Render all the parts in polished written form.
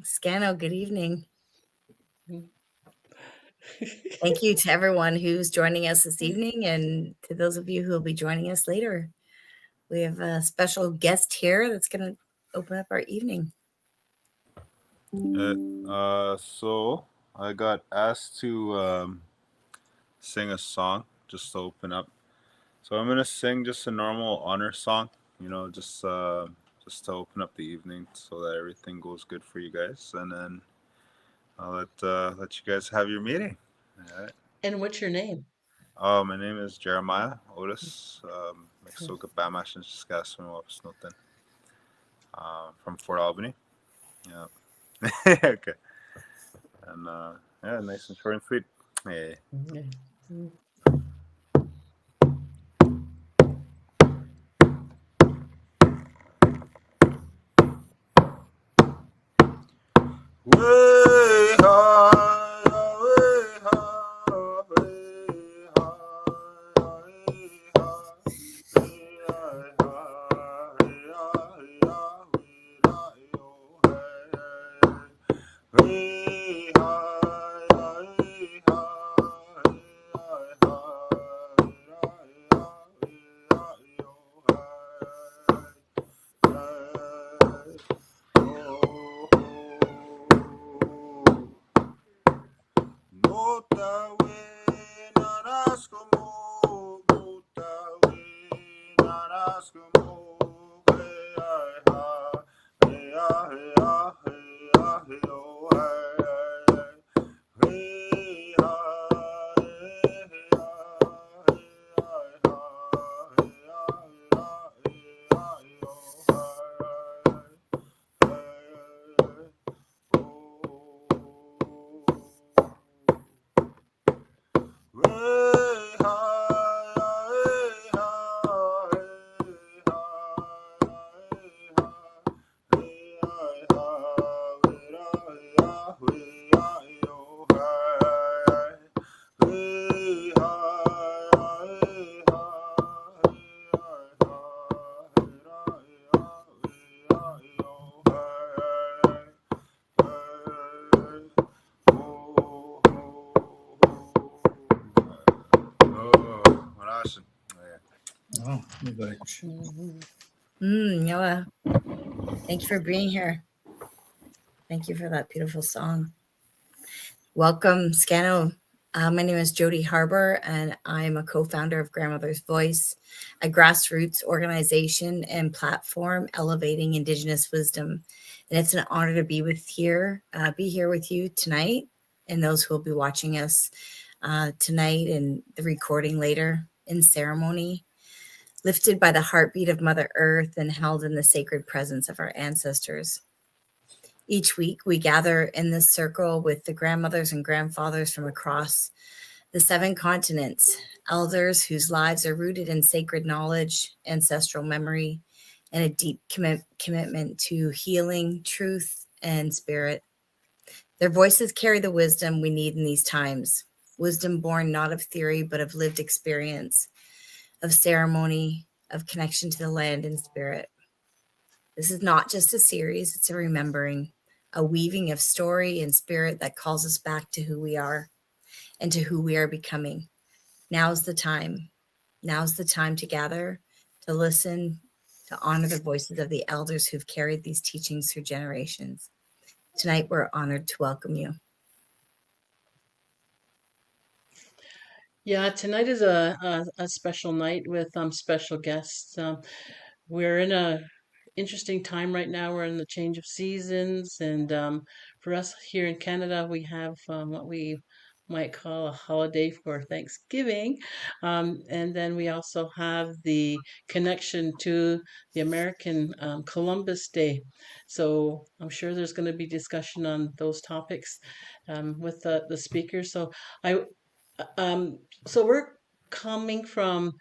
Scano, good evening. Thank you to everyone who's joining us this evening and to those of you who will be joining us later. We have a special guest here that's going to open up our evening. So I got asked to sing a song just to open up. So I'm gonna sing just a normal honor song, just to open up the evening so that everything goes good for you guys, and then I'll let you guys have your meeting. All right. And what's your name? My name is Jeremiah Otis. Bamash and Saskatchewan, from Fort Albany. Yeah. Okay. And yeah, nice and short and sweet. Hey. Way high, way high, way high, way Noah, thank you for being here. Thank you for that beautiful song. Welcome, Scano. My name is Jody Harbour, and I'm a co-founder of Grandmother's Voice, a grassroots organization and platform elevating Indigenous wisdom. And it's an honor to be here with you tonight, and those who will be watching us tonight and the recording later in ceremony, lifted by the heartbeat of Mother Earth and held in the sacred presence of our ancestors. Each week, we gather in this circle with the grandmothers and grandfathers from across the 7 continents, elders whose lives are rooted in sacred knowledge, ancestral memory, and a deep commitment to healing, truth, and spirit. Their voices carry the wisdom we need in these times, wisdom born not of theory, but of lived experience, of ceremony, of connection to the land and spirit. This is not just a series, it's a remembering, a weaving of story and spirit that calls us back to who we are and to who we are becoming. Now's the time. Now's the time to gather, to listen, to honor the voices of the elders who've carried these teachings through generations. Tonight, we're honored to welcome you. Yeah, tonight is a special night with special guests. We're in a interesting time right now. We're in the change of seasons, and for us here in Canada, we have what we might call a holiday for Thanksgiving, and then we also have the connection to the American Columbus Day. So I'm sure there's going to be discussion on those topics with the speakers. I so we're coming from,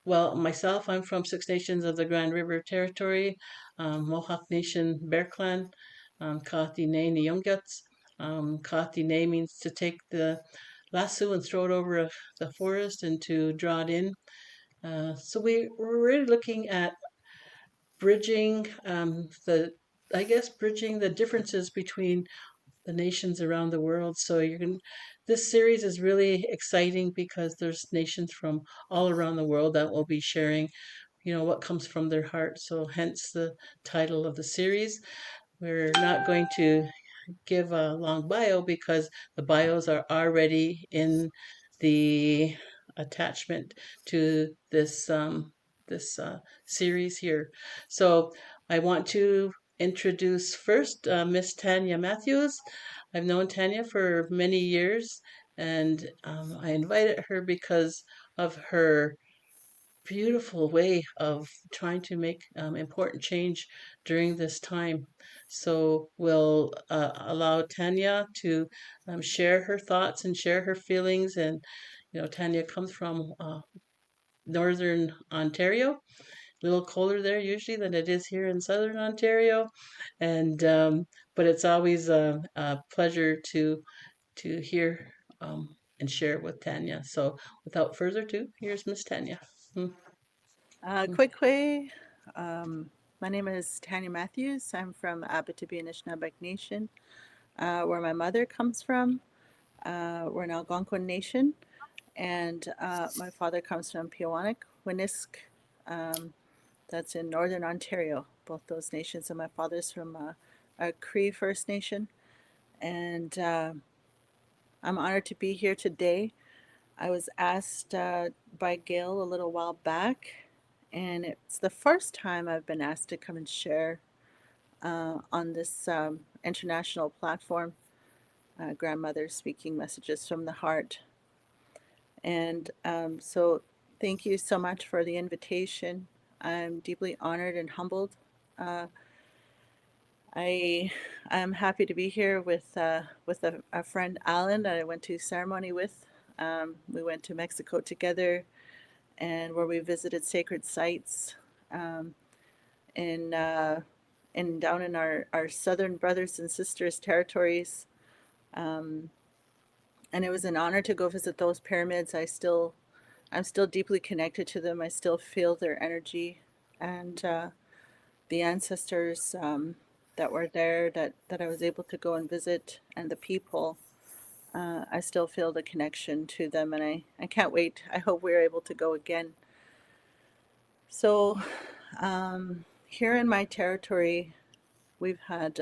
well, myself, I'm from 6 Nations of the Grand River Territory, Mohawk Nation, Bear Clan, Kaatine Niyungyuts. Kaatine means to take the lasso and throw it over the forest and to draw it in. So we're really looking at bridging the I guess, bridging the differences between the nations around the world. So this series is really exciting because there's nations from all around the world that will be sharing, what comes from their heart. So hence the title of the series. We're not going to give a long bio because the bios are already in the attachment to this series here. So I want to introduce first Miss Tanya Matthews. I've known Tanya for many years, and I invited her because of her beautiful way of trying to make important change during this time. So we'll allow Tanya to share her thoughts and share her feelings. And, Tanya comes from Northern Ontario, a little colder there usually than it is here in Southern Ontario. And but it's always a pleasure to hear and share with Tanya. So without further ado, here's Miss Tanya. Quick way. My name is Tanya Matthews. I'm from Apitipi Anicinapek Nation, where my mother comes from. We're an Algonquin nation, and my father comes from Winik, that's in Northern Ontario, both those nations. And my father's from a Cree First Nation. And I'm honored to be here today. I was asked by Gail a little while back, and it's the first time I've been asked to come and share on this international platform, Grandmother Speaking Messages from the Heart. And so thank you so much for the invitation. I'm deeply honored and humbled. I am happy to be here with a friend, Alan, that I went to ceremony with. We went to Mexico together, and where we visited sacred sites in down in our southern brothers and sisters territories. And it was an honor to go visit those pyramids. I'm still deeply connected to them. I still feel their energy, and the ancestors that were there, that I was able to go and visit, and the people. I still feel the connection to them, and I can't wait. I hope we're able to go again. So here in my territory, we've had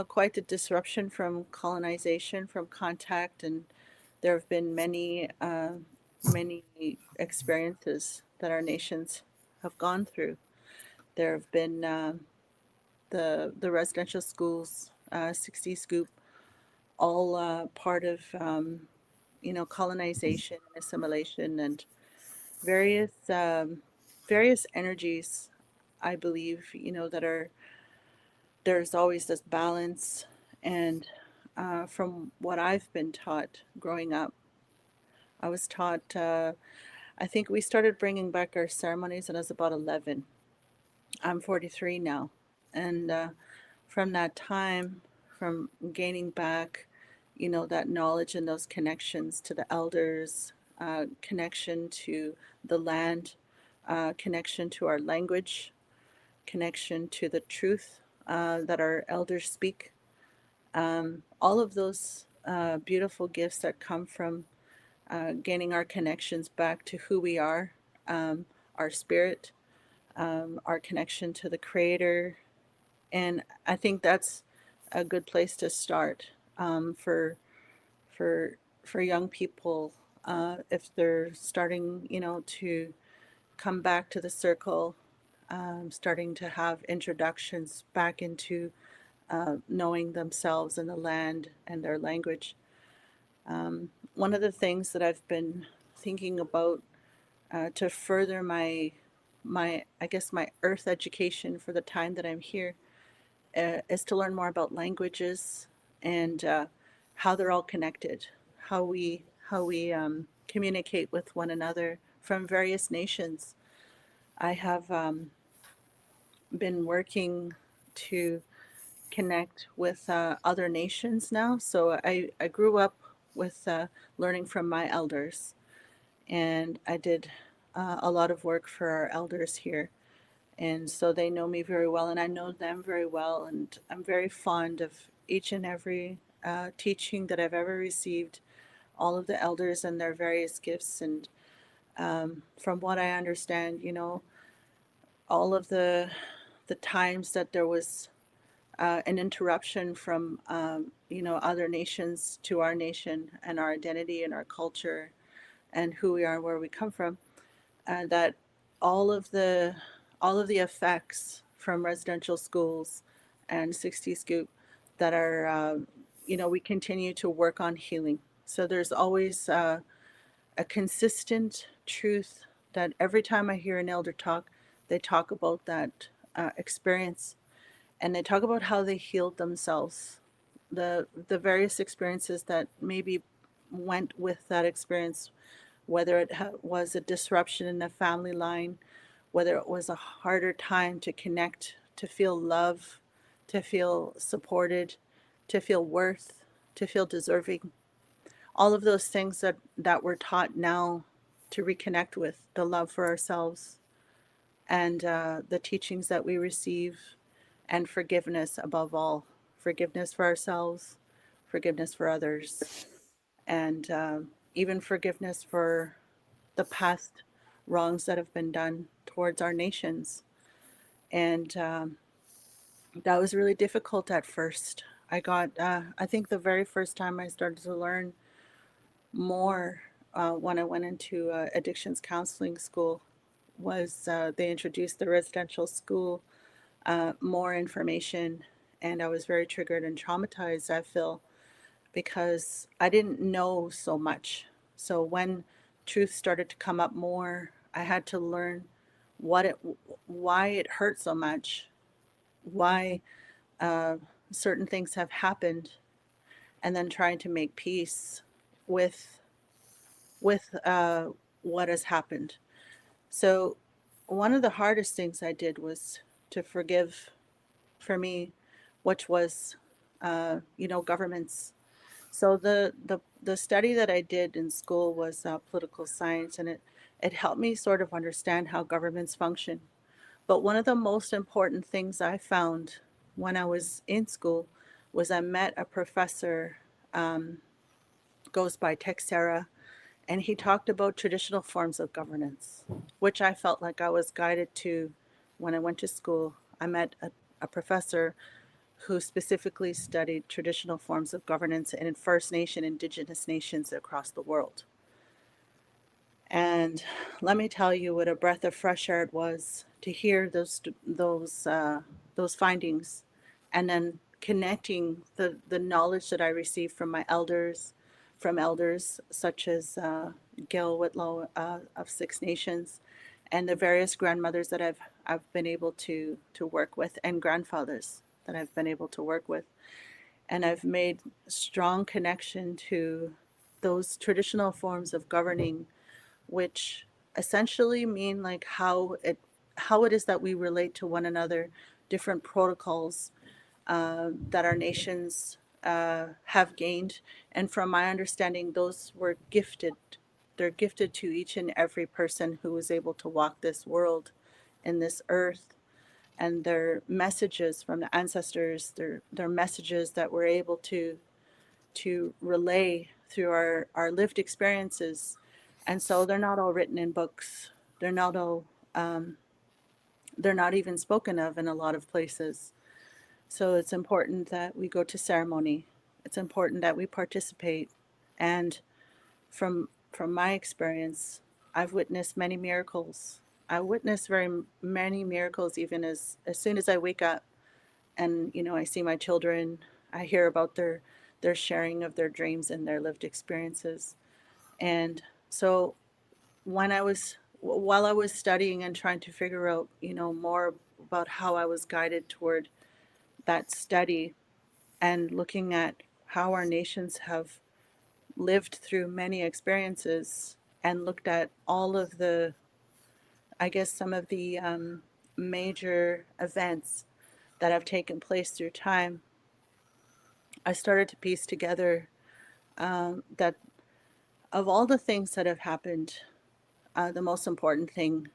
quite the disruption from colonization, from contact, and there have been many experiences that our nations have gone through. There have been the residential schools, 60 Scoop, all part of colonization and assimilation, and various various energies. I believe that there's always this balance, and from what I've been taught growing up, I was taught. I think we started bringing back our ceremonies when I was about 11. I'm 43 now, and from that time, from gaining back, that knowledge and those connections to the elders, connection to the land, connection to our language, connection to the truth that our elders speak. All of those beautiful gifts that come from gaining our connections back to who we are, our spirit, our connection to the Creator. And I think that's a good place to start for for young people if they're starting, to come back to the circle, starting to have introductions back into knowing themselves and the land and their language. One of the things that I've been thinking about to further my I guess my earth education for the time that I'm here is to learn more about languages and how they're all connected, how we communicate with one another from various nations. I have been working to connect with other nations now. So I grew up with learning from my elders, and I did a lot of work for our elders here. And so they know me very well, and I know them very well. And I'm very fond of each and every teaching that I've ever received, all of the elders and their various gifts. And from what I understand, all of the times that there was an interruption from other nations to our nation and our identity and our culture and who we are and where we come from, that all of the effects from residential schools and 60 Scoop that are we continue to work on healing. So there's always a consistent truth that every time I hear an elder talk, they talk about that experience, and they talk about how they healed themselves, the various experiences that maybe went with that experience, whether it was a disruption in the family line, whether it was a harder time to connect, to feel love, to feel supported, to feel worth, to feel deserving. All of those things that we're taught now to reconnect with the love for ourselves, and the teachings that we receive, and forgiveness above all. Forgiveness for ourselves, forgiveness for others, and even forgiveness for the past wrongs that have been done towards our nations. And that was really difficult at first. I think the very first time I started to learn more when I went into addictions counseling school was they introduced the residential school, more information, and I was very triggered and traumatized, I feel, because I didn't know so much. So when truth started to come up more, I had to learn why it hurt so much, why uh, certain things have happened, and then trying to make peace with what has happened. So one of the hardest things I did was to forgive, for me, which was governments. So the study that I did in school was political science, and it helped me sort of understand how governments function. But one of the most important things I found when I was in school was I met a professor, um, goes by Texera, and he talked about traditional forms of governance, which I felt like I was guided to when I went to school. I met a professor who specifically studied traditional forms of governance in First Nation, Indigenous nations across the world. And let me tell you what a breath of fresh air it was to hear those findings, and then connecting the knowledge that I received from my elders, from elders such as Gail Whitlow of Six Nations, and the various grandmothers that I've been able to work with, and grandfathers that I've been able to work with. And I've made strong connection to those traditional forms of governing, which essentially mean like how it is that we relate to one another, different protocols that our nations have gained. And from my understanding, those were gifted. They're gifted to each and every person who was able to walk this world in this earth, and their messages from the ancestors, their messages that we're able to relay through our lived experiences. And so they're not all written in books. They're not all they're not even spoken of in a lot of places. So it's important that we go to ceremony. It's important that we participate. And from my experience, I've witnessed many miracles. I witness very many miracles even as soon as I wake up, and I see my children. I hear about their sharing of their dreams and their lived experiences. And so while I was studying and trying to figure out more about how I was guided toward that study, and looking at how our nations have lived through many experiences, and looked at all of some of the major events that have taken place through time, I started to piece together that of all the things that have happened, the most important thing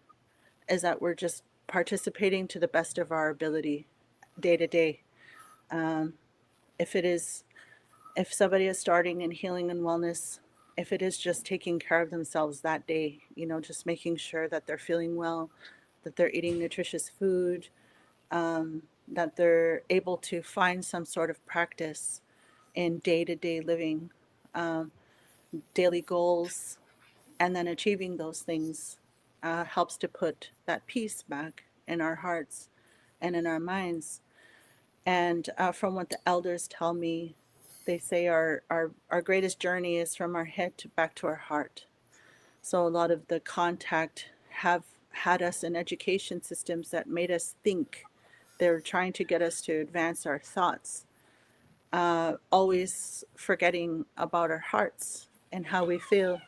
is that we're just participating to the best of our ability day to day. If it is, if somebody is starting in healing and wellness, if it is just taking care of themselves that day, you know, just making sure that they're feeling well, that they're eating nutritious food, that they're able to find some sort of practice in day-to-day living, daily goals, and then achieving those things helps to put that peace back in our hearts and in our minds. And from what the elders tell me, they say our greatest journey is from our head to back to our heart. So a lot of the contact have had us in education systems that made us think. They're trying to get us to advance our thoughts, always forgetting about our hearts and how we feel,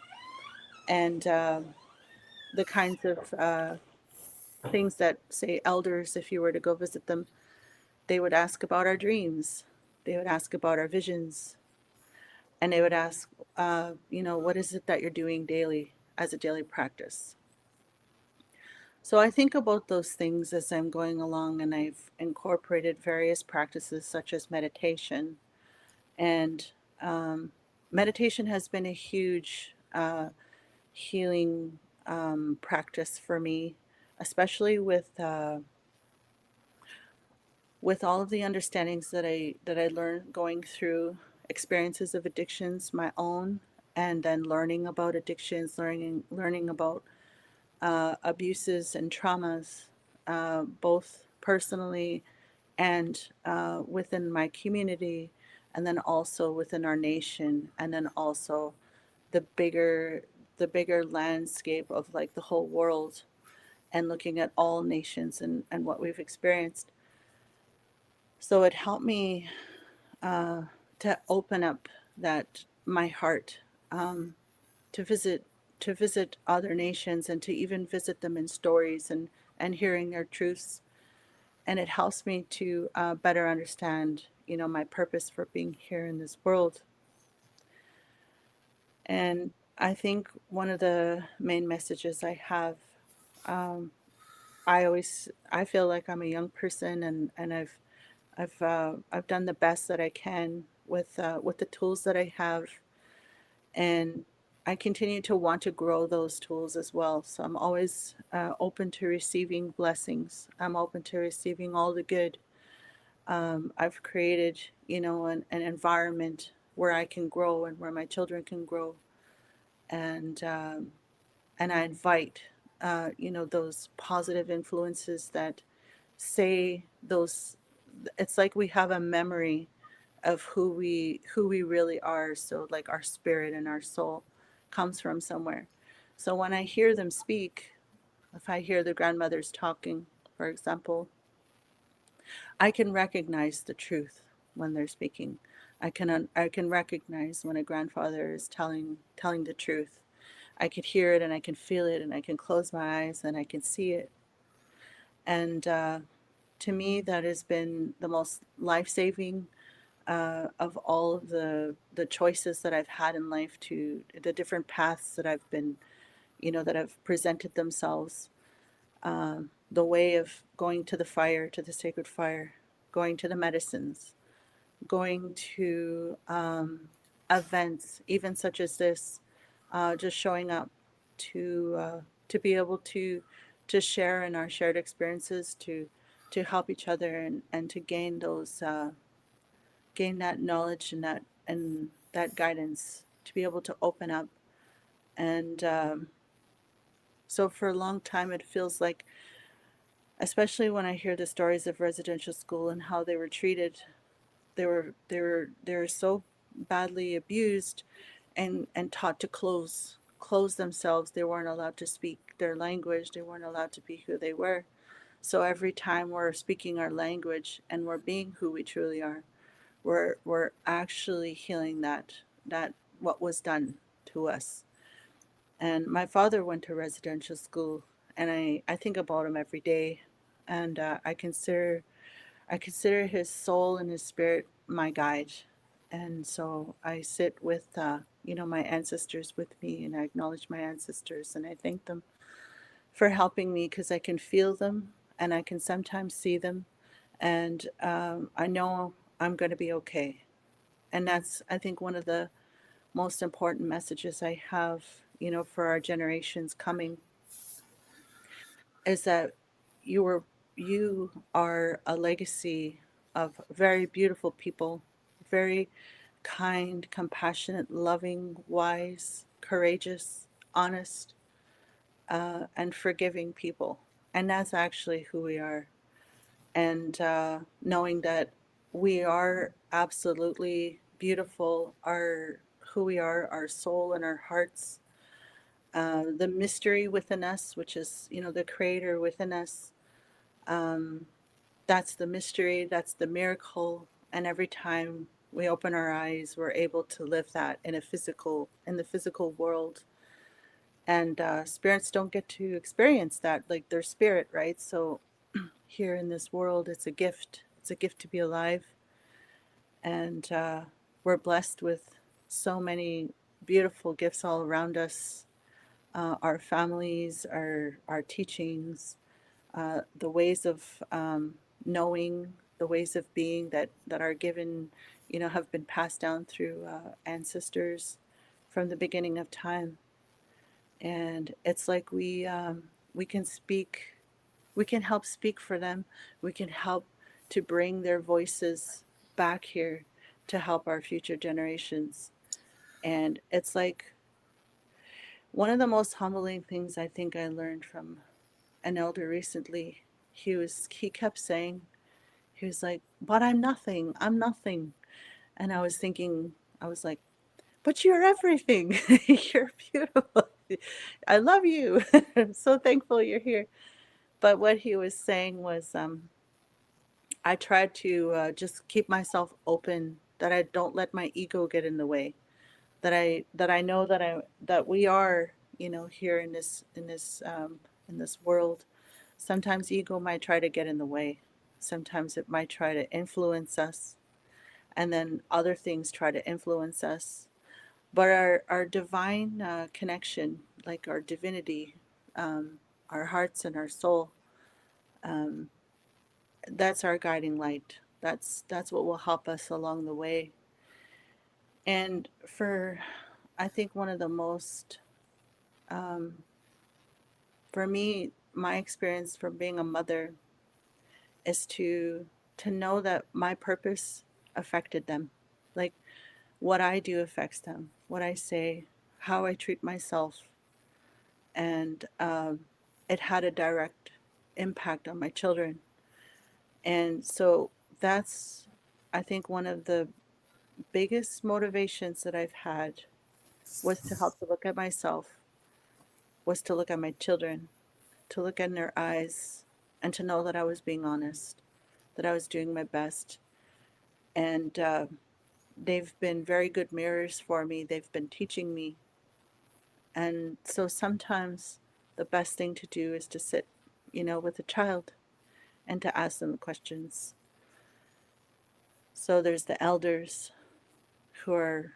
and the kinds of things that, say, elders, if you were to go visit them, they would ask about our dreams, they would ask about our visions, and they would ask, you know, what is it that you're doing daily as a daily practice? So I think about those things as I'm going along, and I've incorporated various practices such as meditation. And meditation has been a huge healing practice for me, especially with all of the understandings that I learned going through experiences of addictions, my own, and then learning about addictions, learning about abuses and traumas, both personally and within my community, and then also within our nation, and then also the bigger landscape of like the whole world, and looking at all nations and what we've experienced. So it helped me to open up that my heart, to visit other nations, and to even visit them in stories and hearing their truths. And it helps me to better understand, you know, my purpose for being here in this world. And I think one of the main messages I have, I feel like I'm a young person, and I've done the best that I can with the tools that I have, and I continue to want to grow those tools as well. So I'm always open to receiving blessings. I'm open to receiving all the good. I've created, you know, an environment where I can grow and where my children can grow, and and I invite, you know, those positive influences that say those. It's like we have a memory of who we really are. So like our spirit and our soul comes from somewhere. So when I hear them speak, if I hear the grandmothers talking, for example, I can recognize the truth when they're speaking. I can recognize when a grandfather is telling the truth. I could hear it and I can feel it, and I can close my eyes and I can see it. And to me, that has been the most life-saving of all of the choices that I've had in life, to the different paths that I've been, you know, that have presented themselves. The way of going to the fire, to the sacred fire, going to the medicines, going to events, even such as this, just showing up to be able to share in our shared experiences, to help each other, and to gain those gain that knowledge and that guidance, to be able to open up. And so for a long time, it feels like, especially when I hear the stories of residential school and how they were treated, they were so badly abused and taught to close themselves. They weren't allowed to speak their language. They weren't allowed to be who they were. So every time we're speaking our language and we're being who we truly are, we're actually healing that what was done to us. And my father went to residential school, and I think about him every day, and I consider his soul and his spirit my guide. And so I sit with you know, my ancestors with me, and I acknowledge my ancestors, and I thank them for helping me, because I can feel them and I can sometimes see them, and I know I'm going to be okay. And that's, I think, one of the most important messages I have, for our generations coming, is that you were you are a legacy of very beautiful people, very kind, compassionate, loving, wise, courageous, honest, and forgiving people. And that's actually who we are. And knowing that we are absolutely beautiful, our who we are, our soul and our hearts, the mystery within us, which is, the creator within us. Um, that's the mystery, that's the miracle. And every time we open our eyes, we're able to live that in the physical world. And spirits don't get to experience that, like their spirit, right? So here in this world, it's a gift. It's a gift to be alive. And we're blessed with so many beautiful gifts all around us, our families, our teachings, the ways of knowing, the ways of being that are given, have been passed down through ancestors from the beginning of time. And it's like we can speak, we can help speak for them, we can help to bring their voices back here to help our future generations. And it's like one of the most humbling things I think I learned from an elder recently. He kept saying, he was like, but I'm nothing, I'm nothing. And I was thinking, I was like, but you're everything. You're beautiful. I love you. I'm so thankful you're here. But what he was saying was, I try to just keep myself open, that I don't let my ego get in the way, that I know that we are, here in this world. Sometimes ego might try to get in the way. Sometimes it might try to influence us, and then other things try to influence us. But our divine connection, like our divinity, our hearts and our soul, um, that's our guiding light. That's what will help us along the way. And I think one of the most, um, for me, my experience from being a mother is to know that my purpose affected them. Like what I do affects them, what I say, how I treat myself, and it had a direct impact on my children. And so that's, I think, one of the biggest motivations that I've had, was to help to look at myself, was to look at my children, to look in their eyes, and to know that I was being honest, that I was doing my best. And they've been very good mirrors for me. They've been teaching me. And so sometimes the best thing to do is to sit, with a child and to ask them questions. So there's the elders who are,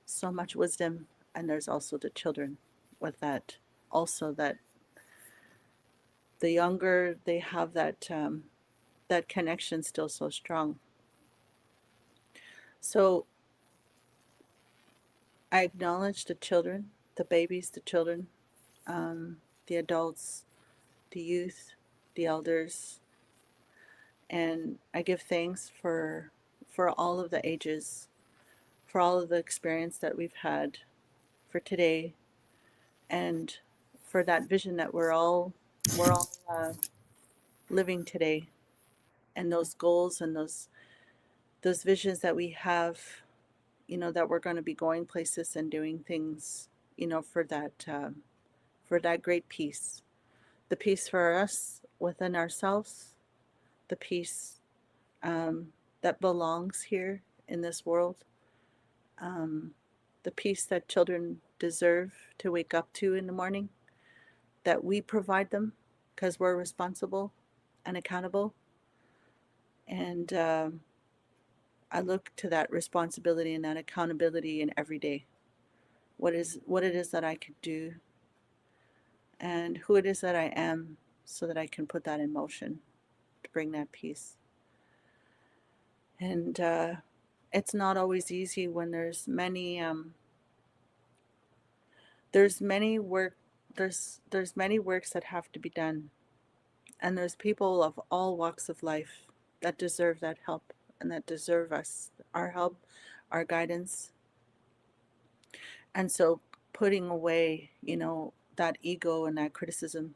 so much wisdom, and there's also the children with that, also that the younger they have that connection still so strong. So I acknowledge the children, the babies, the children, the adults, the youth, the elders, and I give thanks for all of the ages, for all of the experience that we've had, for today, and for that vision that we're all living today, and those goals and those visions that we have, that we're going to be going places and doing things, for that great peace, the peace for us within ourselves, the peace that belongs here in this world, um, the peace that children deserve to wake up to in the morning, that we provide them because we're responsible and accountable. And I look to that responsibility and that accountability in every day. What it is that I could do, and who it is that I am, so that I can put that in motion to bring that peace. And it's not always easy when there's many there's many works that have to be done, and there's people of all walks of life that deserve that help and that deserve our help, our guidance. And so putting away, that ego and that criticism,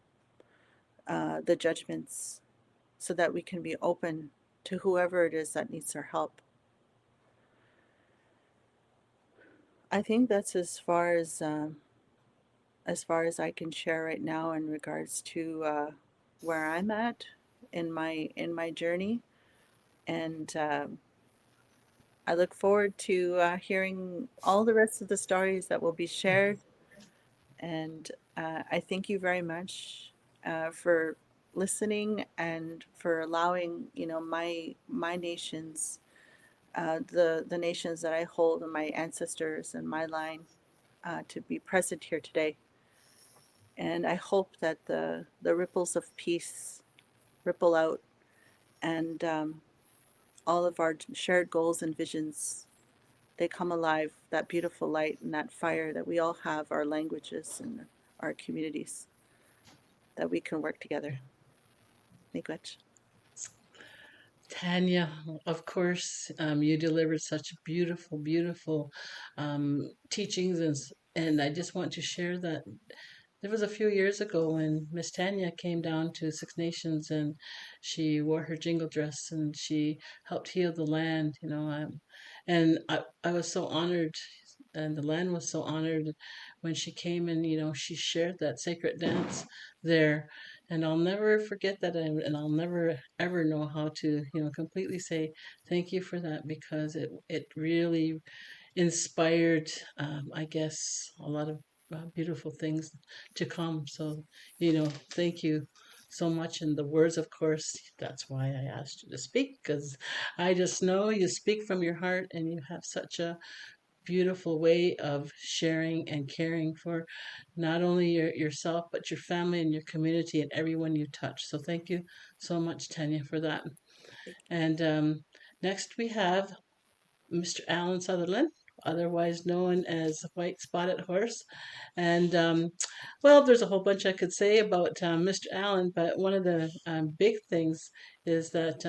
the judgments, so that we can be open to whoever it is that needs our help. I think that's as far as I can share right now in regards to where I'm at in my journey, and I look forward to hearing all the rest of the stories that will be shared. And I thank you very much for listening and for allowing my nations, the nations that I hold, and my ancestors and my line to be present here today. And I hope that the ripples of peace ripple out, and all of our shared goals and visions, they come alive, that beautiful light and that fire that we all have, our languages and our communities, that we can work together. Miigwech. Tanya, of course, you delivered such beautiful, beautiful teachings, and I just want to share that there was a few years ago when Miss Tanya came down to Six Nations, and she wore her jingle dress and she helped heal the land, and I was so honored, and the land was so honored when she came, and she shared that sacred dance there, and I'll never forget that, and I'll never ever know how to completely say thank you for that, because it really inspired, I guess, a lot of beautiful things to come. So, thank you so much. And the words, of course, that's why I asked you to speak, because I just know you speak from your heart, and you have such a beautiful way of sharing and caring for not only yourself, but your family and your community and everyone you touch. So thank you so much, Tanya, for that. And next we have Mr. Alan Sutherland, otherwise known as White Spotted Horse. And well, there's a whole bunch I could say about Mr. Allen, but one of the big things is that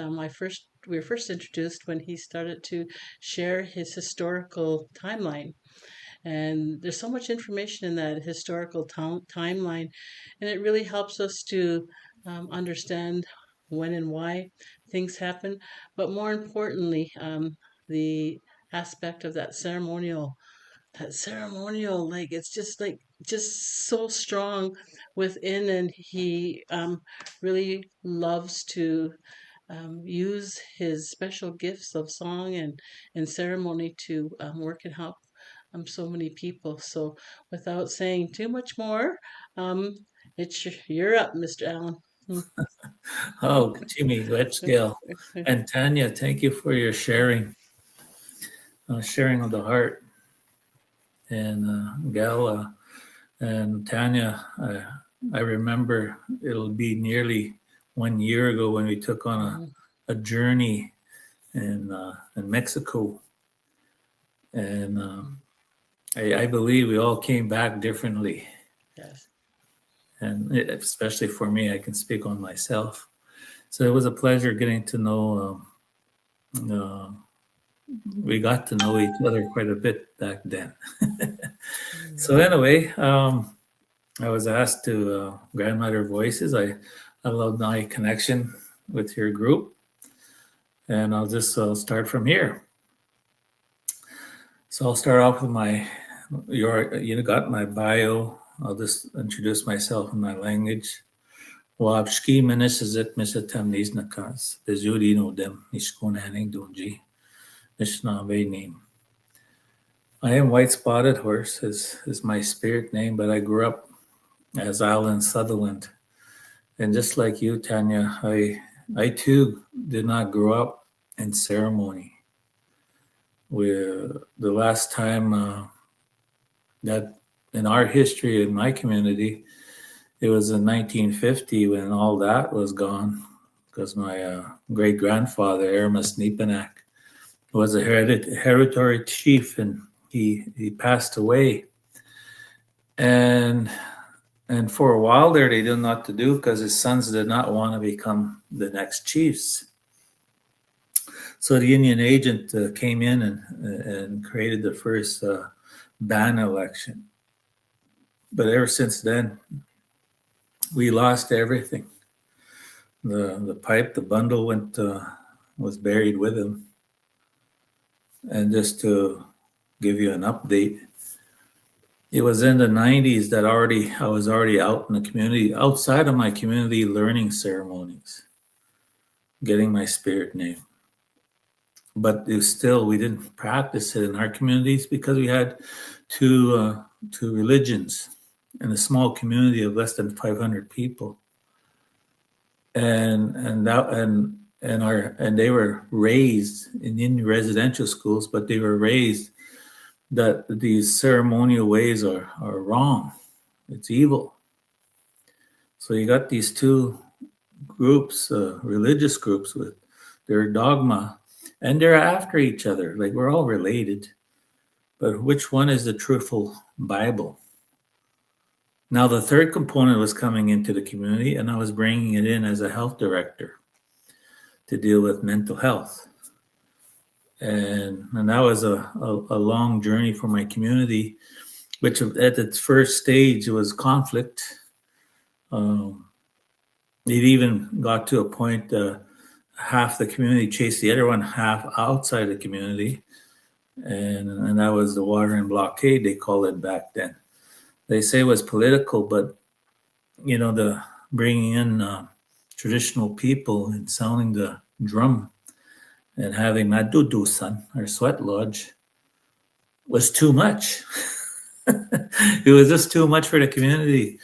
we were first introduced when he started to share his historical timeline. And there's so much information in that historical timeline, and it really helps us to understand when and why things happen. But more importantly, the aspect of that ceremonial, like it's just so strong within, and he really loves to use his special gifts of song and ceremony to work and help so many people. So without saying too much more, um, you're up, Mr. Allen. Oh, Jimmy, let's go. And Tanya, thank you for your sharing of the heart. And Gal and Tanya, I remember it'll be nearly 1 year ago when we took on a journey in Mexico. And I believe we all came back differently. Yes. And especially for me, I can speak on myself. So it was a pleasure getting to know. We got to know each other quite a bit back then. So anyway, I was asked to Grandmother Voices. I love my connection with your group, and I'll start from here. So I'll start off with you got my bio. I'll just introduce myself in my language. Waabshkii Masinazoot Michtaatim Bizhiw Doodem Skownan Anishinaabek Nation. I am White Spotted Horse is my spirit name, but I grew up as Alan Sutherland. And just like you, Tanya, I too did not grow up in ceremony. The last time that in our history in my community It was in 1950 when all that was gone, because my great-grandfather, Aramis Nepanak, was a hereditary chief, and he passed away. And for a while there, they didn't know what to do because his sons did not want to become the next chiefs. So the Indian agent came in and created the first ban election. But ever since then, we lost everything. The pipe, the bundle was buried with him. And just to give you an update, it was in the 90s that I was already out in the community, outside of my community, learning ceremonies, getting my spirit name. But it was still, we didn't practice it in our communities because we had two religions in a small community of less than 500 people. And they were raised in residential schools, but they were raised that these ceremonial ways are wrong. It's evil. So you got these two groups, religious groups with their dogma, and they're after each other. Like, we're all related, but which one is the truthful Bible? Now, the third component was coming into the community, and I was bringing it in as a health director to deal with mental health. And that was a long journey for my community, which at its first stage was conflict. It even got to a point half the community chased the other one half outside the community. And that was the water and blockade, they called it back then. They say it was political, but, the bringing in traditional people and sounding the drum and having Madudusan, our sweat lodge, was too much. It was just too much for the community.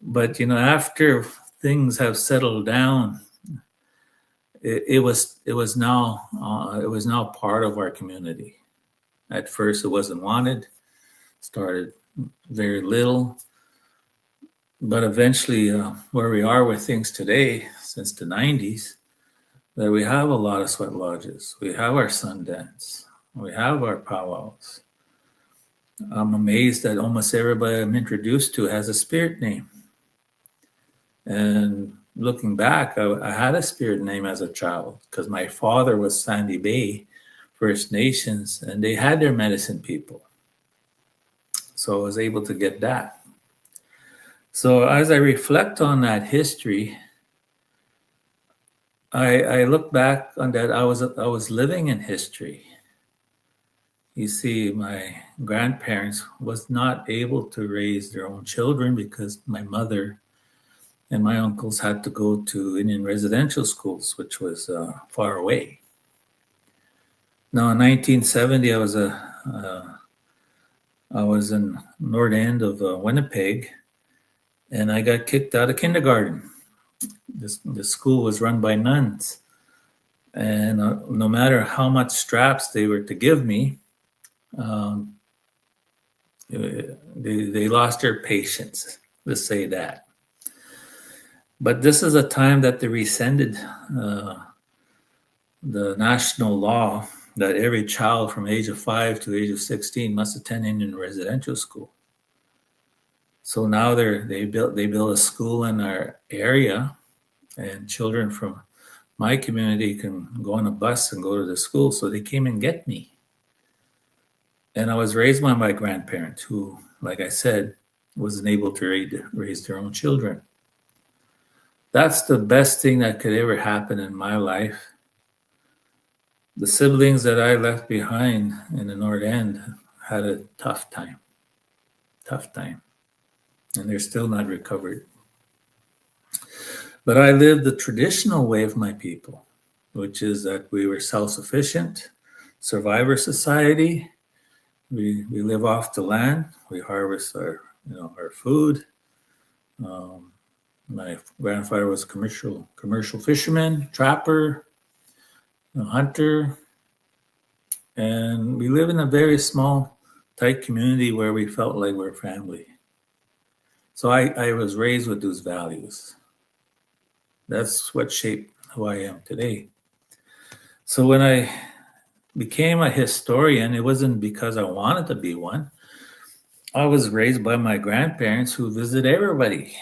But, after things have settled down, it was now part of our community. At first, it wasn't wanted. Started very little, but eventually, where we are with things today, since the 90s, that we have a lot of sweat lodges. We have our Sundance. We have our powwows. I'm amazed that almost everybody I'm introduced to has a spirit name. And looking back, I had a spirit name as a child because my father was Sandy Bay First Nations, and they had their medicine people. So I was able to get that. So as I reflect on that history, I look back on that. I was living in history. You see, my grandparents was not able to raise their own children because my mother and my uncles had to go to Indian residential schools, which was far away. Now, in 1970, I was in north end of Winnipeg, and I got kicked out of kindergarten. The school was run by nuns, and no matter how much straps they were to give me, they lost their patience. Let's say that. But this is a time that they rescinded the national law that every child from age of 5 to age of 16 must attend Indian residential school. So now they built a school in our area, and children from my community can go on a bus and go to the school. So they came and get me. And I was raised by my grandparents who, like I said, wasn't able to raise their own children. That's the best thing that could ever happen in my life. The siblings that I left behind in the North End had a tough time. And they're still not recovered. But I lived the traditional way of my people, which is that we were self-sufficient, survivor society. We live off the land. We harvest our food. My grandfather was a commercial fisherman, trapper, hunter, and we live in a very small, tight community where we felt like we're family. So I was raised with those values. That's what shaped who I am today. So when I became a historian, it wasn't because I wanted to be one. I was raised by my grandparents who visit everybody.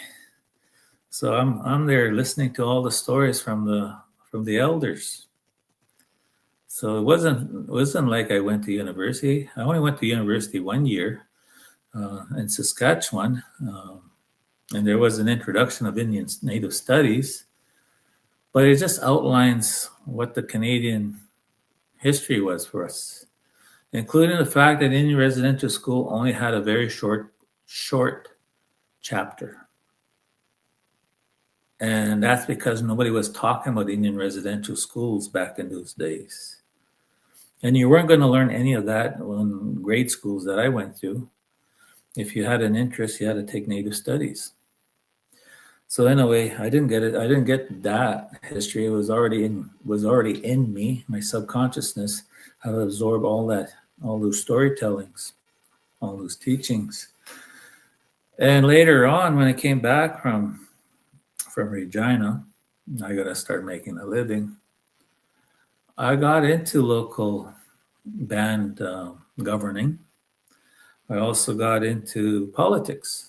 So I'm there listening to all the stories from the elders. So it wasn't like I went to university. I only went to university 1 year in Saskatchewan, and there was an introduction of Indian Native Studies, but it just outlines what the Canadian history was for us, including the fact that Indian residential school only had a very short chapter. And that's because nobody was talking about Indian residential schools back in those days. And you weren't going to learn any of that in grade schools that I went through. If you had an interest, you had to take Native Studies. So in a way, I didn't get it. I didn't get that history. It was already in me. My subconsciousness had absorbed all those storytellings, all those teachings. And later on, when I came back from Regina, I got to start making a living. I got into local band governing. I also got into politics.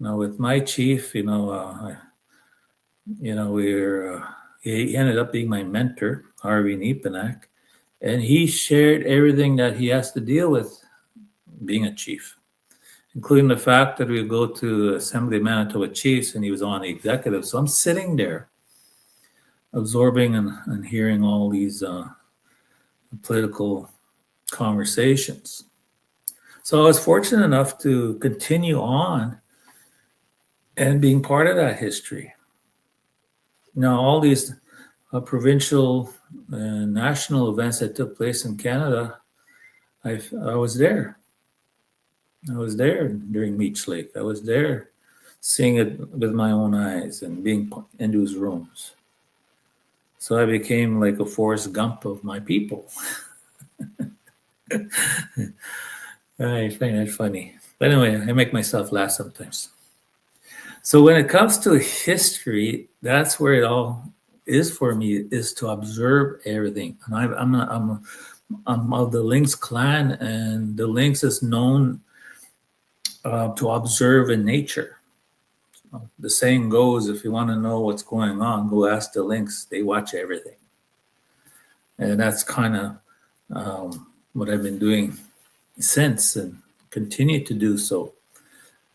Now with my chief, he ended up being my mentor, Harvey Nepanak, and he shared everything that he has to deal with being a chief, including the fact that we go to Assembly of Manitoba Chiefs and he was on the executive. So I'm sitting there absorbing and hearing all these political conversations. So I was fortunate enough to continue on and being part of that history. Now, all these provincial and national events that took place in Canada, I was there. I was there during Meech Lake. I was there seeing it with my own eyes and being in those rooms. So I became like a Forrest Gump of my people. I find that funny. But anyway, I make myself laugh sometimes. So when it comes to history, that's where it all is for me, is to observe everything. And I'm of the Lynx Clan, and the Lynx is known to observe in nature. The saying goes, if you want to know what's going on, go ask the Lynx. They watch everything. And that's kind of what I've been doing since, and continue to do so,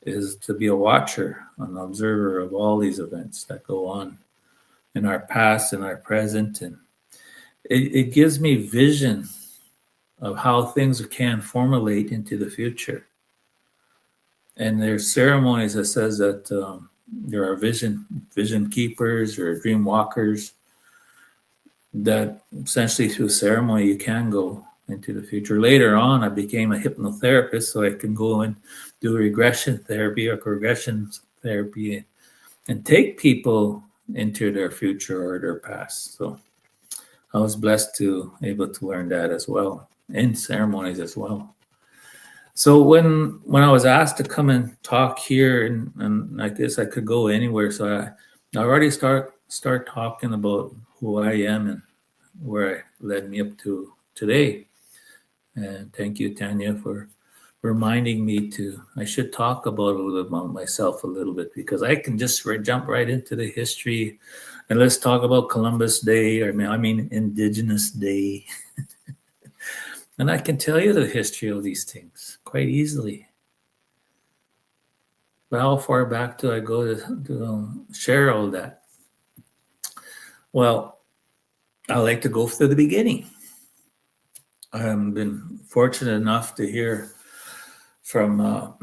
is to be a watcher, an observer of all these events that go on in our past and our present. And it gives me vision of how things can formulate into the future. And there's ceremonies that says that there are vision keepers or dream walkers, that essentially through ceremony you can go into the future. Later on, I became a hypnotherapist, so I can go and do regression therapy and take people into their future or their past. So I was blessed to able to learn that as well, in ceremonies as well. So when I was asked to come and talk here and like this, I could go anywhere. So I already start talking about who I am and where it led me up to today. And thank you, Tanya, for reminding me I should talk about myself a little bit, because I can just jump right into the history and let's talk about Columbus Day, or I mean Indigenous Day. And I can tell you the history of these things quite easily. But how far back do I go to share all that? Well, I like to go to the beginning. I've been fortunate enough to hear from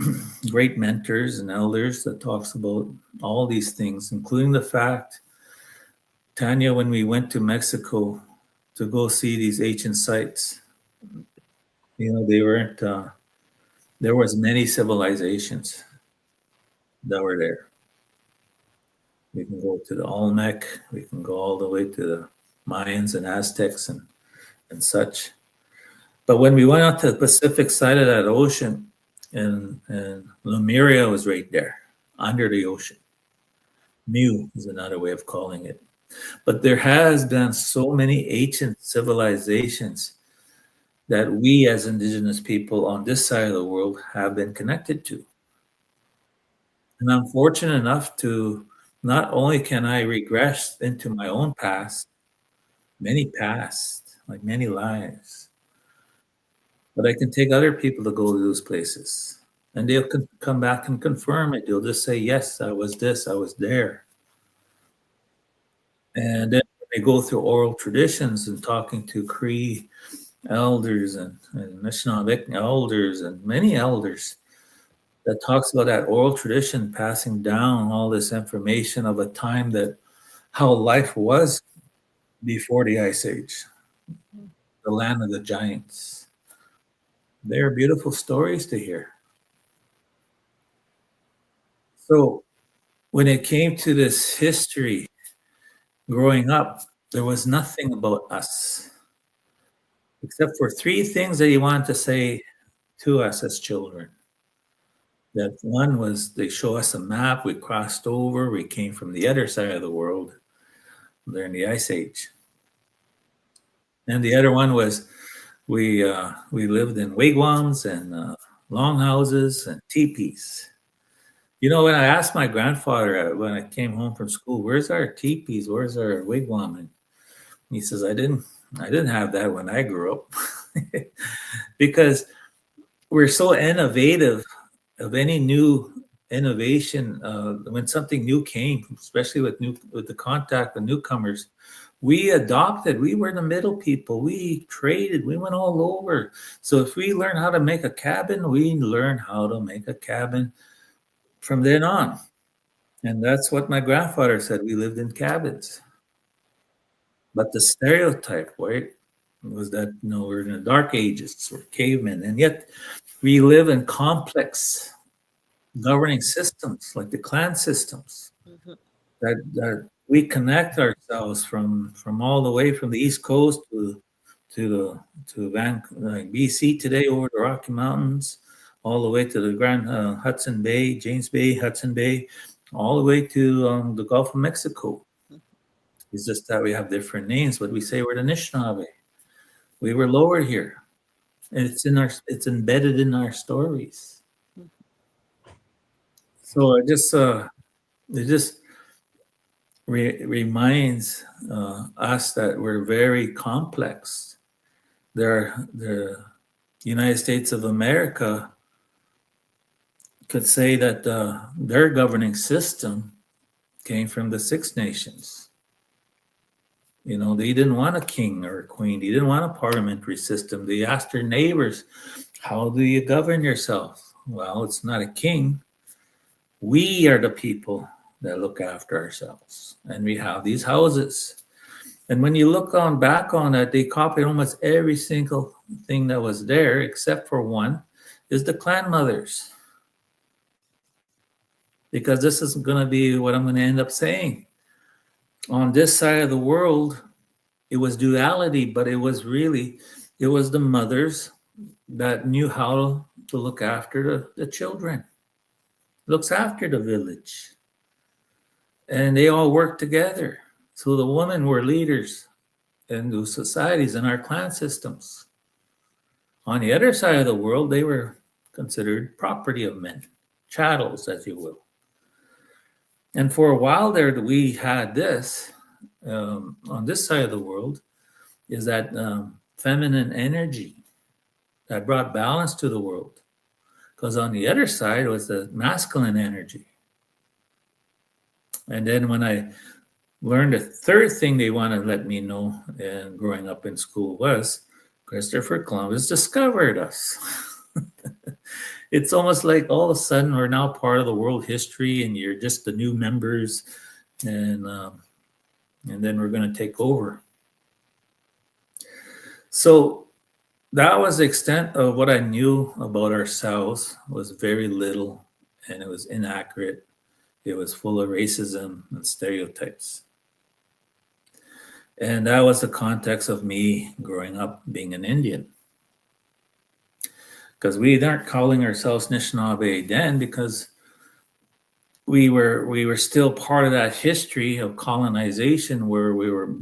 great mentors and elders that talks about all these things, including the fact, Tanya, when we went to Mexico to go see these ancient sites, they weren't, there was many civilizations that were there. We can go to the Olmec, we can go all the way to the Mayans and Aztecs and such. But when we went out to the Pacific side of that ocean, and Lemuria was right there under the ocean. Mu is another way of calling it. But there has been so many ancient civilizations that we as Indigenous people on this side of the world have been connected to. And I'm fortunate enough to not only can I regress into my own past, like many lives, but I can take other people to go to those places. And they'll come back and confirm it. They'll just say, yes, I was this, I was there. And then they go through oral traditions and talking to Cree elders and Anishinaabek elders and many elders that talks about that oral tradition passing down all this information of a time that how life was before the Ice Age, the land of the giants. They're beautiful stories to hear. So when it came to this history growing up, there was nothing about us except for three things that he wanted to say to us as children. That one was they show us a map, we crossed over, we came from the other side of the world during the Ice Age. And the other one was we lived in wigwams and longhouses and teepees. You know, when I asked my grandfather when I came home from school, "Where's our teepees? Where's our wigwam?" And he says, "I didn't have that when I grew up," because we're so innovative of any new innovation. When something new came, especially with the contact with newcomers, we adopted. We were the middle people. We traded. We went all over. So if we learn how to make a cabin, we learn how to make a cabin from then on. And that's what my grandfather said. We lived in cabins. But the stereotype, right, was that, you know, we're in the dark ages, we're cavemen. And yet we live in complex governing systems like the clan systems that we connect ourselves from all the way from the East Coast to BC today over the Rocky Mountains, all the way to the Grand Hudson Bay, James Bay, Hudson Bay, all the way to the Gulf of Mexico. It's just that we have different names, but we say we're the Anishinaabe. We were lower here, and it's embedded in our stories. So it just reminds us that we're very complex. The United States of America could say that their governing system came from the Six Nations. You know, they didn't want a king or a queen. They didn't want a parliamentary system. They asked their neighbors, how do you govern yourself? Well, it's not a king. We are the people that look after ourselves. And we have these houses. And when you look back on it, they copied almost every single thing that was there, except for one, is the clan mothers. Because this is going to be what I'm going to end up saying. On this side of the world, it was duality, but it was the mothers that knew how to look after the children, looks after the village. And they all worked together. So the women were leaders in those societies and our clan systems. On the other side of the world, they were considered property of men, chattels, as you will. And for a while there, we had this on this side of the world is that feminine energy that brought balance to the world. Because on the other side was the masculine energy. And then when I learned the third thing they want to let me know and growing up in school was Christopher Columbus discovered us. It's almost like all of a sudden we're now part of the world history and you're just the new members and then we're going to take over. So that was the extent of what I knew about ourselves. Was very little and it was inaccurate. It was full of racism and stereotypes. And that was the context of me growing up being an Indian. because we aren't calling ourselves Anishinaabe then, because we were still part of that history of colonization where we were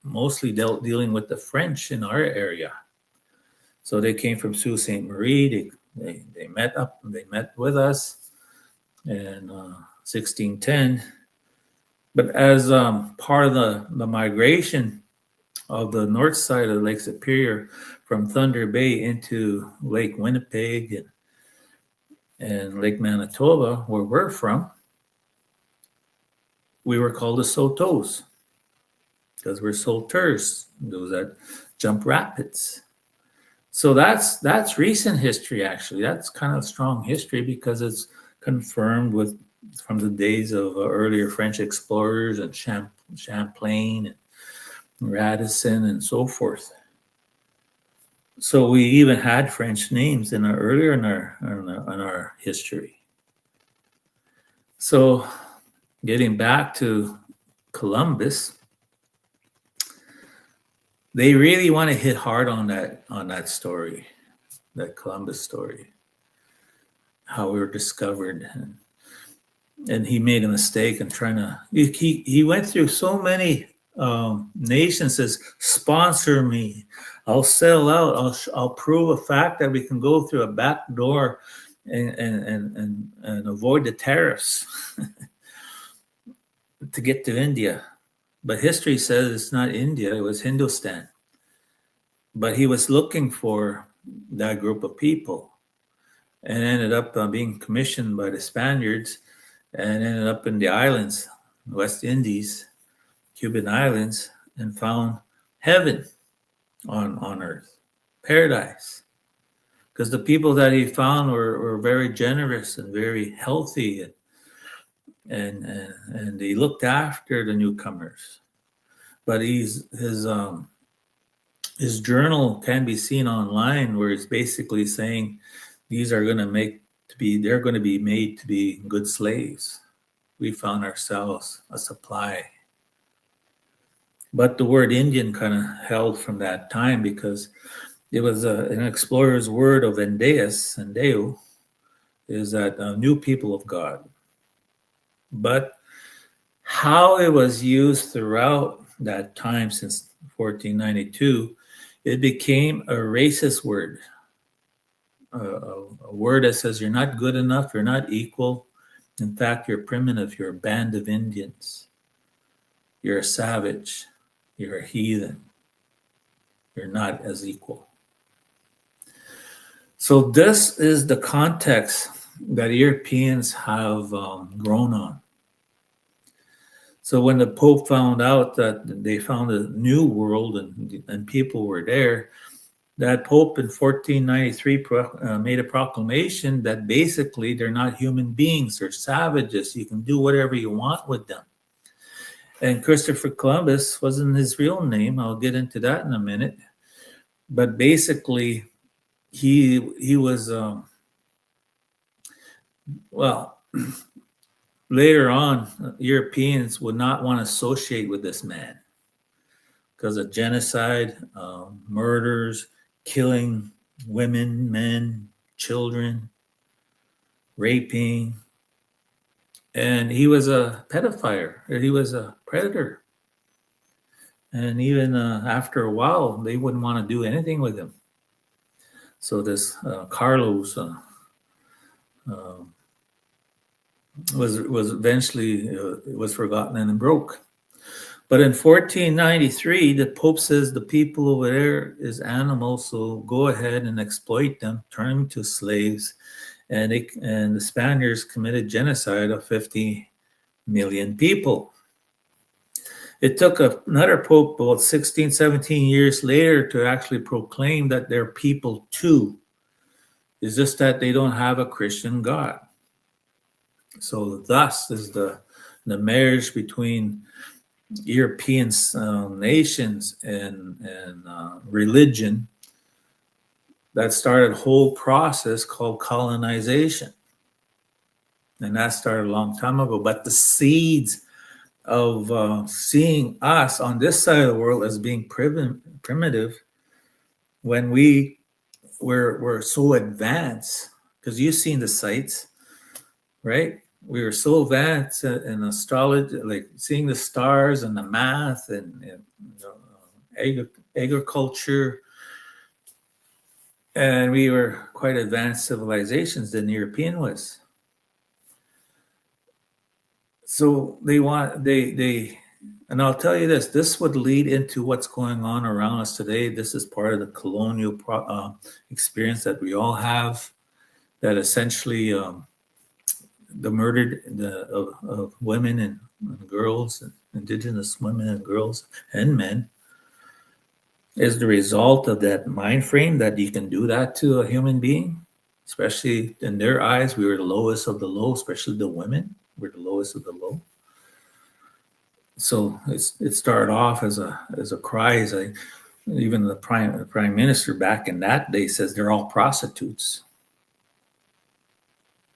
mostly dealing with the French in our area. So they came from Sault Ste. Marie. They met with us in 1610. But as part of the migration of the north side of Lake Superior from Thunder Bay into Lake Winnipeg and Lake Manitoba, where we're from, we were called the Sotos because we're Solters, those that jump rapids. So that's recent history, actually. That's kind of strong history because it's confirmed from the days of earlier French explorers and Champlain and Radisson and so forth. So we even had French names earlier in our history. So getting back to Columbus, they really want to hit hard on that story, that Columbus story, how we were discovered, and he made a mistake in trying to. He went through so many nations. Says, sponsor me, I'll sell out. I'll prove a fact that we can go through a back door and avoid the tariffs to get to India. But history says it's not India, it was Hindustan. But he was looking for that group of people and ended up being commissioned by the Spaniards and ended up in the islands, West Indies, Cuban islands, and found heaven on earth, paradise. Because the people that he found were very generous and very healthy, and he looked after the newcomers. But his journal can be seen online, where he's basically saying these are going to they're going to be made to be good slaves. We found ourselves a supply. But the word Indian kind of held from that time because it was an explorer's word of Endeu, is that new people of God. But how it was used throughout that time since 1492, it became a racist word, a word that says you're not good enough, you're not equal. In fact, you're primitive, you're a band of Indians. You're a savage, you're a heathen. You're not as equal. So this is the context that Europeans have grown on. So when the Pope found out that they found a new world and people were there, that Pope in 1493 made a proclamation that basically they're not human beings, they're savages. You can do whatever you want with them. And Christopher Columbus wasn't his real name. I'll get into that in a minute. But basically, he was, later on, Europeans would not want to associate with this man because of genocide, murders, killing women, men, children, raping. And he was a pedophile, or he was a predator. And even after a while, they wouldn't want to do anything with him. So this Carlos was eventually was forgotten and broke. But in 1493, the Pope says the people over there is animals, so go ahead and exploit them, turn them into slaves. And the Spaniards committed genocide of 50 million people. It took another Pope about 16, 17 years later to actually proclaim that they're people too. It's just that they don't have a Christian God. So thus is the marriage between European nations and religion that started a whole process called colonization. And that started a long time ago. But the seeds of seeing us on this side of the world as being primitive, when we we're so advanced because you've seen the sites, right? We were so advanced in astrology, like seeing the stars and the math and agriculture, and we were quite advanced civilizations than the European was. So they and I'll tell you this would lead into what's going on around us today. This is part of the colonial experience that we all have, that essentially the murdered of women and girls, Indigenous women and girls and men, is the result of that mind frame that you can do that to a human being. Especially in their eyes, we were the lowest of the low, especially the women. We're the lowest of the low. So it started off as a cry. Even the prime minister back in that day says they're all prostitutes.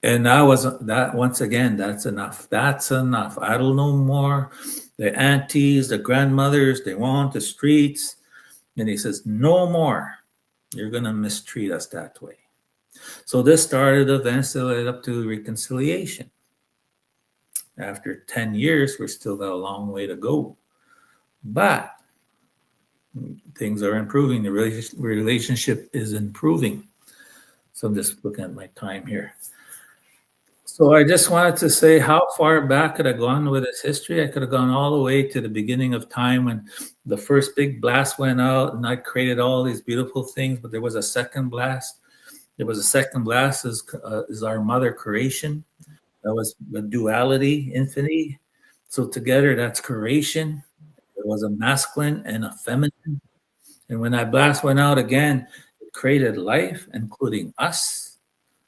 And that once again, that's enough. That's enough. I don't know more. The aunties, the grandmothers, they want the streets. And he says, no more. You're going to mistreat us that way. So this started events that led up to reconciliation. After 10 years, we're still got a long way to go. But things are improving. The relationship is improving. So I'm just looking at my time here. So I just wanted to say, how far back could I gone with this history? I could have gone all the way to the beginning of time when the first big blast went out and I created all these beautiful things, but there was a second blast. There was a second blast is our mother creation. That was the duality, infinity. So together, that's creation. There was a masculine and a feminine. And when that blast went out again, it created life, including us.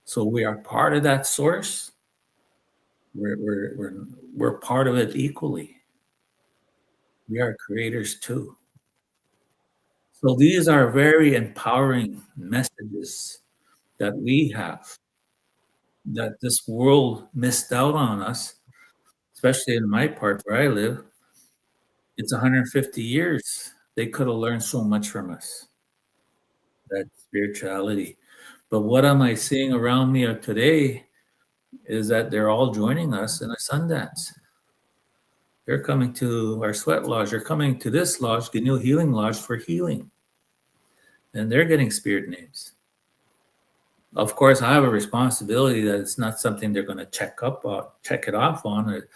So we are part of that source. We're part of it equally. We are creators too. So these are very empowering messages that we have, that this world missed out on us, especially in my part where I live. It's 150 years. They could have learned so much from us, that spirituality. But what am I seeing around me today is that they're all joining us in a Sundance. They're coming to our sweat lodge. They're coming to this lodge, the new healing lodge, for healing. And they're getting spirit names. Of course, I have a responsibility that it's not something they're going to check it off on, or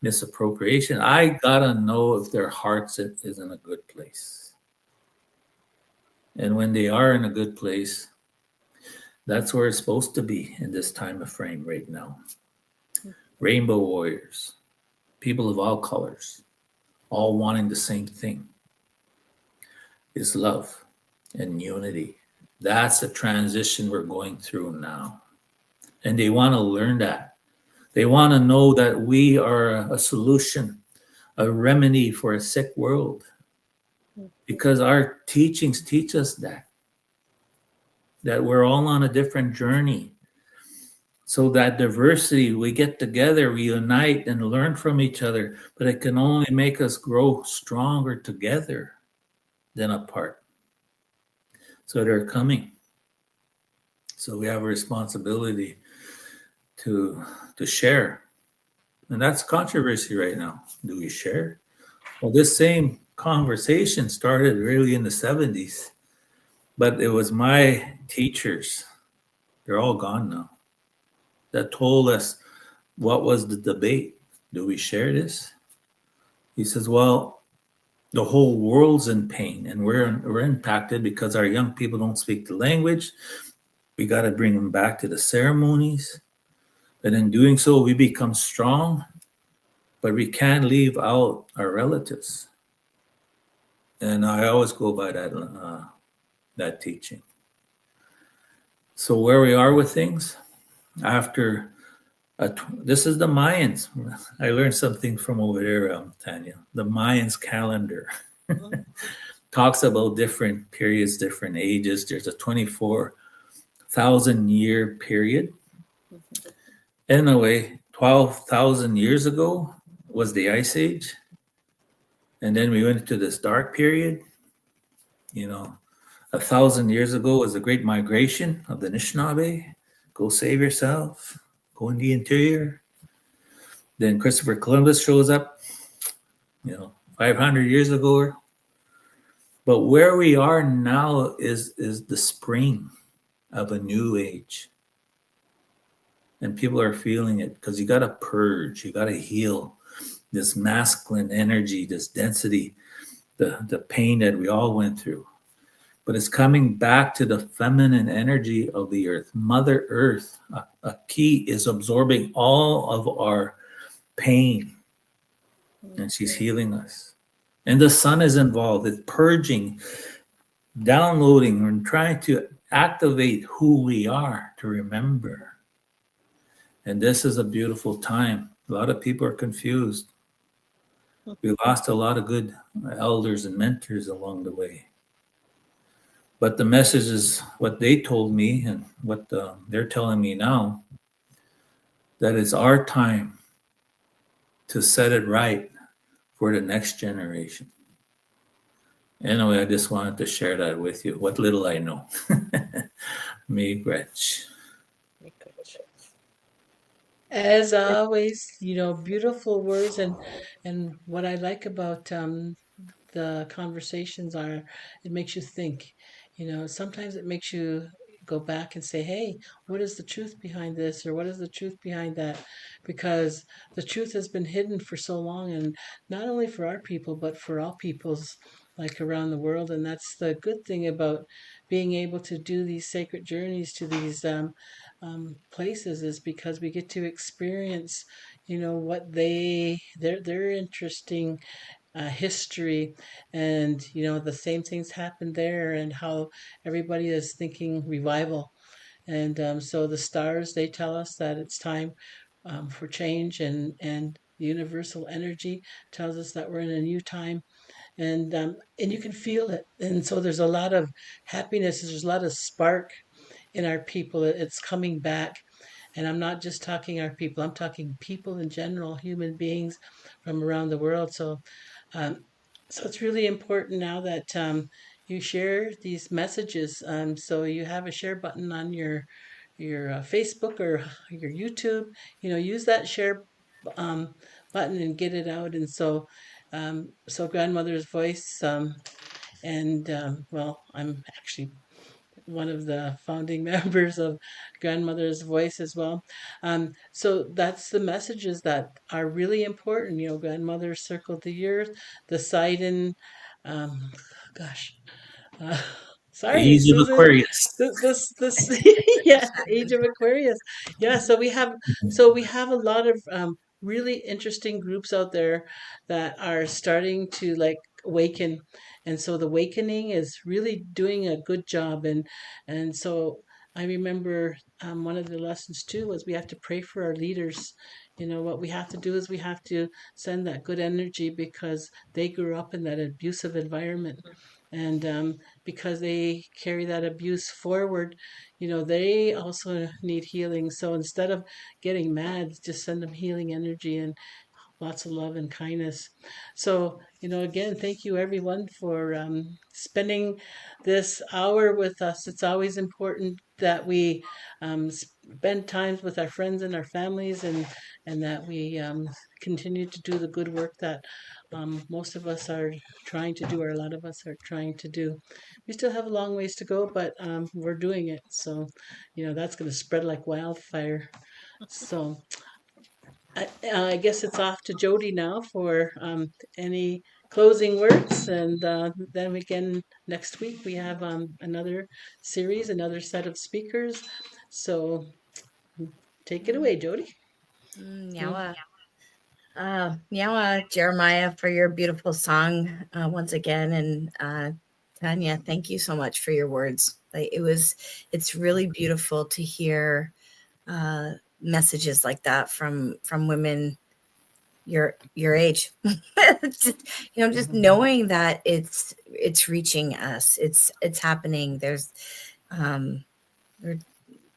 misappropriation. I gotta know if their hearts is in a good place. And when they are in a good place, that's where it's supposed to be in this time of frame right now. Rainbow warriors, people of all colors, all wanting the same thing, is love and unity. That's the transition we're going through now. And they want to learn that. They want to know that we are a solution, a remedy for a sick world. Because our teachings teach us that we're all on a different journey. So that diversity, we get together, we unite and learn from each other, but it can only make us grow stronger together than apart. So they're coming. So we have a responsibility to share. And that's controversy right now. Do we share? Well, this same conversation started really in the 70s, but it was my teachers, they're all gone now, that told us what was the debate. Do we share this? He says, well, the whole world's in pain and we're impacted because our young people don't speak the language. We got to bring them back to the ceremonies. And in doing so, we become strong, but we can't leave out our relatives. And I always go by that teaching. So where we are with things, after this is the Mayans. I learned something from over there, Tanya. The Mayans calendar talks about different periods, different ages. There's a 24,000 year period. In a way, 12,000 years ago was the Ice Age. And then we went into this dark period, 1,000 years ago was the Great Migration of the Anishinaabe. Go save yourself. Go in the interior. Then Christopher Columbus shows up, 500 years ago. But where we are now is the spring of a new age. And people are feeling it because you got to purge, you got to heal this masculine energy, this density, the pain that we all went through. But it's coming back to the feminine energy of the earth. Mother Earth, a key, is absorbing all of our pain, and she's healing us. And the sun is involved. It's purging, downloading, and trying to activate who we are to remember. And this is a beautiful time. A lot of people are confused. We lost a lot of good elders and mentors along the way. But the message is what they told me and what they're telling me now, that it's our time to set it right for the next generation. Anyway, I just wanted to share that with you, what little I know. Me, Gretch. As always, beautiful words, and what I like about the conversations are, it makes you think. Sometimes it makes you go back and say, hey, what is the truth behind this, or what is the truth behind that? Because the truth has been hidden for so long, and not only for our people, but for all peoples like around the world. And that's the good thing about being able to do these sacred journeys to these places, is because we get to experience what their interesting history, and the same things happened there, and how everybody is thinking revival. And so the stars, they tell us that it's time for change, and universal energy tells us that we're in a new time, and you can feel it. And so there's a lot of happiness, there's a lot of spark in our people. It's coming back. And I'm not just talking our people, I'm talking people in general, human beings from around the world. Um, so it's really important now that you share these messages. So you have a share button on your Facebook or your YouTube. Use that share um, button and get it out. And so grandmother's voice. And well, I'm actually one of the founding members of Grandmother's Voice as well. So that's the messages that are really important. Grandmother circled the earth, the Poseidon, um, gosh, uh, sorry, Age of Susan. Aquarius. This, yeah, Age of Aquarius. Yeah, so we have a lot of really interesting groups out there that are starting to like awaken, and so the awakening is really doing a good job, and so I remember one of the lessons too was we have to pray for our leaders. What we have to do is we have to send that good energy, because they grew up in that abusive environment, and because they carry that abuse forward, they also need healing. So instead of getting mad, just send them healing energy and lots of love and kindness. So, again, thank you everyone for spending this hour with us. It's always important that we spend times with our friends and our families, and that we continue to do the good work that most of us are trying to do, or a lot of us are trying to do. We still have a long ways to go, but we're doing it. So, that's going to spread like wildfire. So, I guess it's off to Jody now for any closing words, and then again next week we have another series, another set of speakers. So take it away, Jody. Nyawa. Nyawa, Jeremiah, for your beautiful song once again. And Tanya, thank you so much for your words. It's really beautiful to hear messages like that from women your age. Just knowing that it's reaching us, it's happening.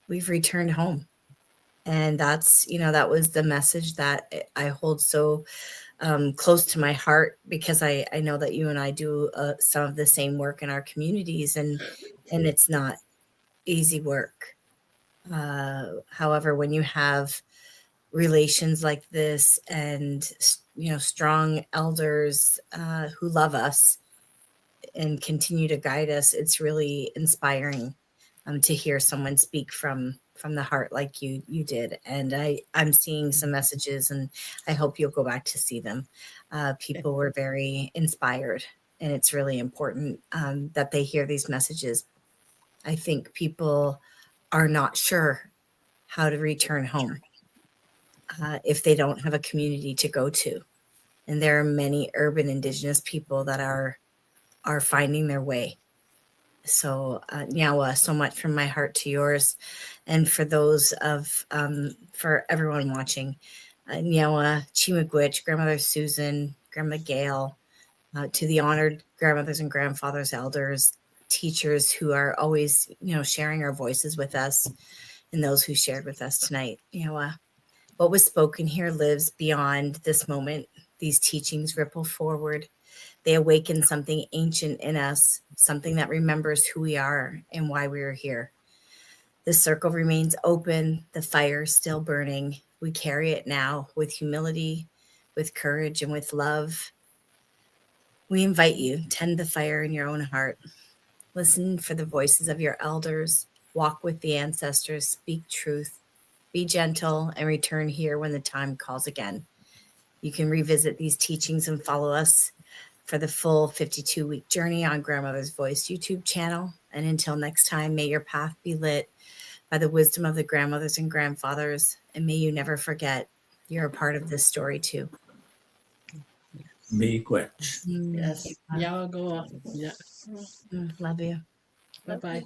We've returned home, and that's that was the message that I hold so close to my heart because I know that you and I do some of the same work in our communities, and it's not easy work. However, when you have relations like this and strong elders who love us and continue to guide us, it's really inspiring to hear someone speak from the heart like you did. And I'm seeing some messages, and I hope you'll go back to see them. People were very inspired, and it's really important that they hear these messages. I think people are not sure how to return home if they don't have a community to go to. And there are many urban Indigenous people that are finding their way. So Nyawa, so much from my heart to yours. And for those for everyone watching, Nyawa, Chimagwich, Grandmother Susan, Grandma Gail, to the honored grandmothers and grandfathers, elders, teachers who are always, sharing our voices with us, and those who shared with us tonight. What was spoken here lives beyond this moment. These teachings ripple forward. They awaken something ancient in us, something that remembers who we are and why we are here. The circle remains open, the fire is still burning. We carry it now with humility, with courage, and with love. We invite you, tend the fire in your own heart. Listen for the voices of your elders. Walk with the ancestors. Speak truth. Be gentle and return here when the time calls again. You can revisit these teachings and follow us for the full 52-week journey on Grandmother's Voice YouTube channel. And until next time, may your path be lit by the wisdom of the grandmothers and grandfathers. And may you never forget you're a part of this story too. Miigwech. Yes. Yawa go off. Yeah. Love you. Bye-bye.